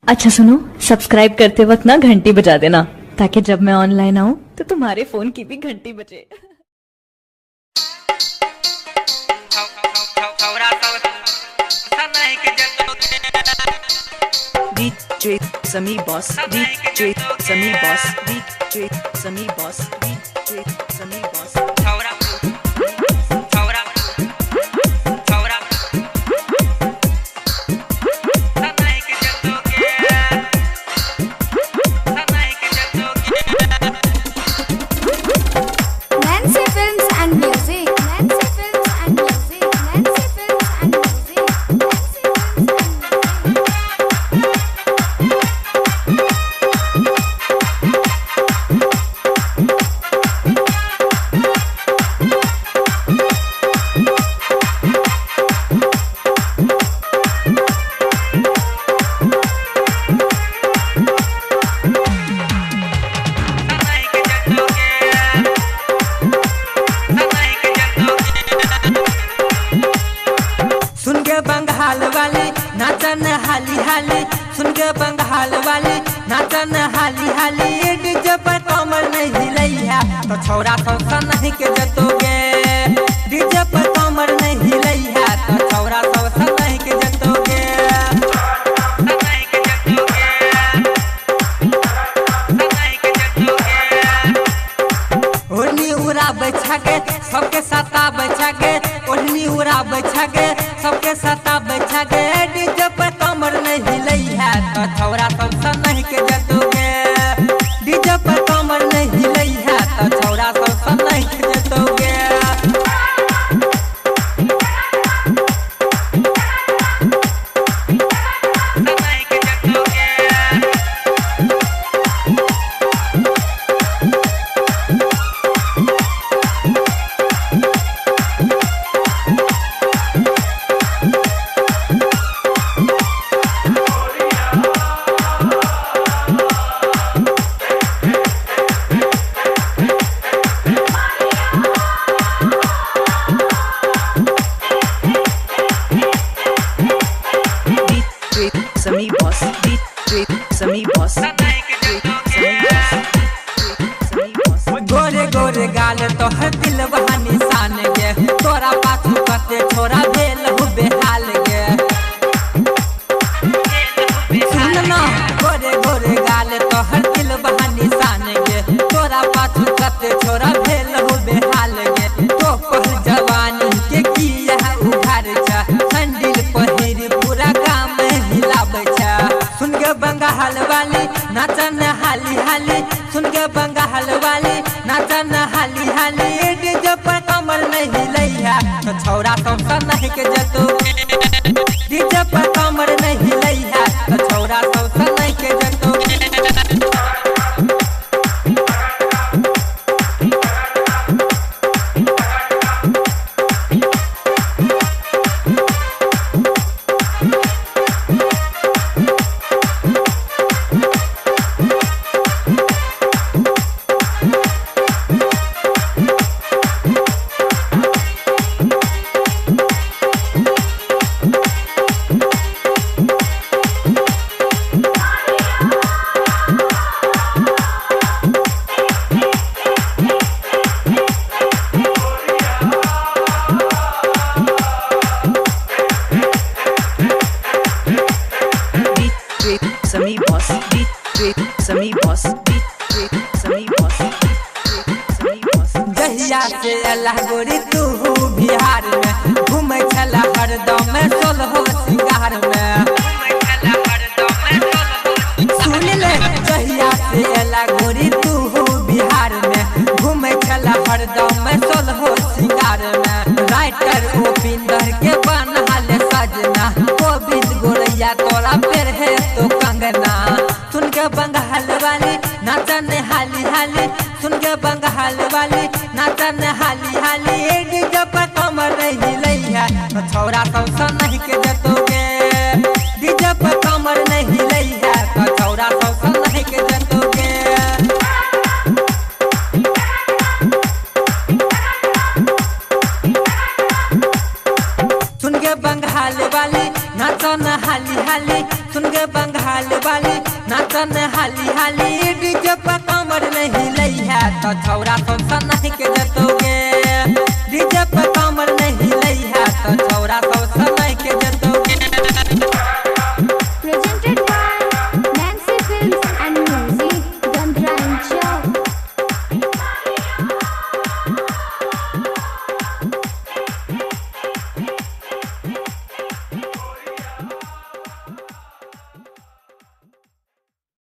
अच्छा सुनो, सब्सक्राइब करते वक्त ना घंटी बजा देना ताकि जब मैं ऑनलाइन आऊँ तो तुम्हारे फोन की भी घंटी बजे। DJ Sami Boss, DJ Sami Boss, DJ Sami Boss, DJ Sami Boss. Nancy Films and Music. Nancy Films and Music. Nancy Films and Music. Nancy Films and Music. सुन के बंगाल वाली नाचन हाली हाली, सुन के बंगाल वाली नाचन हाली हाली, डीजे पर कमर नहीं हिलैया तो छौरा सब नहीं के जतोगे। डीजे पर कमर नहीं हिलैया तो छौरा सब नहीं के जतोगे। ओढ़नी उड़ा बैठा के सबके साता बैठा के, ओढ़नी उड़ा बैठा के सबके साता बैठा के, डीजे पर कमर नहीं हिलैया तो छौरा सब नहीं के जतोगे। डीजे पर कमर नहीं हिलैया तो छौरा सब नहीं के जतोगे। DJ Sami Boss, DJ Sami Boss, DJ Sami Boss. गोरे गोरे गाल तो हर दिल वहाँ निशान गे, तोरा पाछू कते छोरा भेल हो बेहाल गे। सुन ना, गोरे गोरे गाल तो हर दिल वहाँ निशान गे, तोरा पाछू कते छोरा भेल हो बेहाल गे। तो पहल जवानी के किया उघार छा, संडिल पहिर पूरा गाम हिलाबै छा। सुन के बंगाल वाली नाचन हाली हाली, सुन के बंगाल वाली नाचन हाली हाली, डीजे पर कमर नहीं हिलैया तो छौरा सब नहीं के जतोगे। डीजे पर कमर नहीं हिलैया तो छौरा सब नहीं के जतोगे। DJ Sami Boss, DJ Sami Boss, DJ Sami Boss, DJ Sami Boss. जहिया से अल्लाह गोरी तू बिहार में, घूमै छला हरदम में सोलहो सिंगार में। सुन ले, जहिया से अल्लाह गोरी तू बिहार में, घूमै छला हरदम में सोलहो सिंगार में। राइटर उपिंदर के बनहाल सजना, गोविंद गोरैया तोरा पेड़ है तो कंगना। सुन के बंगाल वाली नाचन हाली हाली, सुन के बंगाल वाली नाचन हाली हाली, डीजे पर कमर नहीं हिलैया तो छौरा सब नहीं के जतोगे। डीजे पर कमर नहीं हिलैया तो छौरा सब नहीं के जतोगे। सुन के बंगाल वाली नाचन हाली हाली, सुन सुन गे बंगाल वाली नाचन हाली हाली डीजे पर कमर नहीं लई है तो छौरा सब नहीं के जतोगे डीजे पर